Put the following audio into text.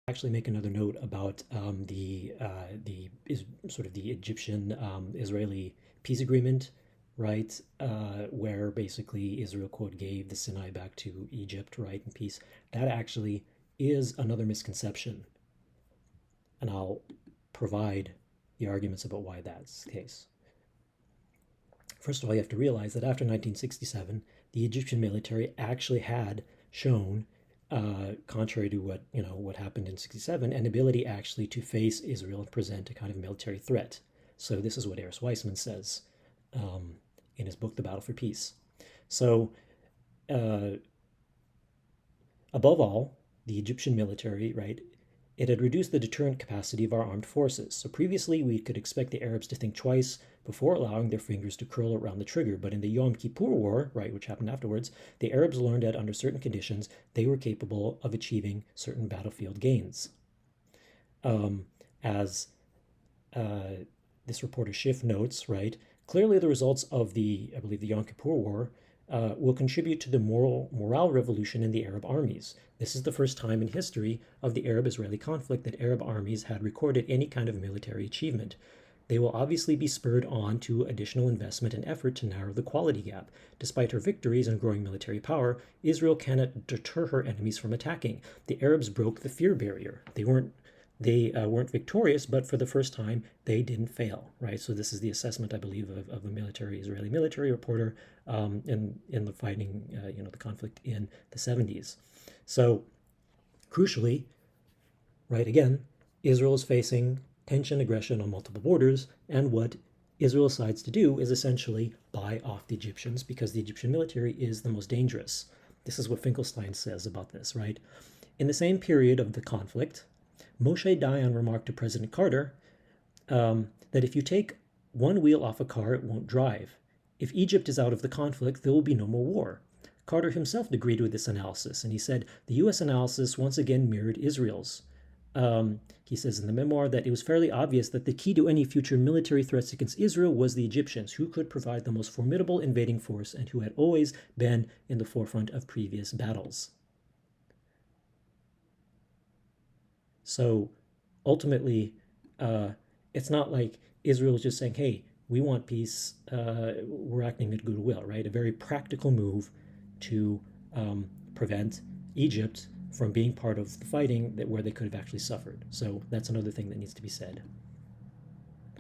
Actually make another note about the Egyptian Israeli peace agreement, right? Where basically Israel quote gave the Sinai back to Egypt, right, in peace. That actually is another misconception, and I'll provide the arguments about why that's the case. First of all, you have to realize that after 1967, the Egyptian military actually had shown, contrary to what happened in '67, an ability actually to face Israel and present a kind of military threat. So this is what Eris Weissman says in his book, The Battle for Peace. So uh, above all, the Egyptian military, right, it had reduced the deterrent capacity of our armed forces. So previously, we could expect the Arabs to think twice before allowing their fingers to curl around the trigger. But in the Yom Kippur War, right, which happened afterwards, the Arabs learned that under certain conditions, they were capable of achieving certain battlefield gains. As this reporter Schiff notes, right, clearly the results of I believe, the Yom Kippur War will contribute to the morale revolution in the Arab armies. This is the first time in history of the Arab-Israeli conflict that Arab armies had recorded any kind of military achievement. They will obviously be spurred on to additional investment and effort to narrow the quality gap. Despite her victories and growing military power, Israel cannot deter her enemies from attacking. The Arabs broke the fear barrier. They weren't victorious, but for the first time, they didn't fail, right? So this is the assessment, I believe, of a Israeli military reporter in the fighting, the conflict in the 70s. So crucially, right, again, Israel is facing tension, aggression on multiple borders, and what Israel decides to do is essentially buy off the Egyptians because the Egyptian military is the most dangerous. This is what Finkelstein says about this, right? In the same period of the conflict, Moshe Dayan remarked to President Carter that if you take one wheel off a car, it won't drive. If Egypt is out of the conflict, there will be no more war. Carter himself agreed with this analysis, and he said the U.S. analysis once again mirrored Israel's. He says in the memoir that it was fairly obvious that the key to any future military threats against Israel was the Egyptians, who could provide the most formidable invading force and who had always been in the forefront of previous battles. So ultimately, it's not like Israel is just saying, hey, we want peace, we're acting at goodwill, right? A very practical move to prevent Egypt from being part of the fighting where they could have actually suffered. So that's another thing that needs to be said.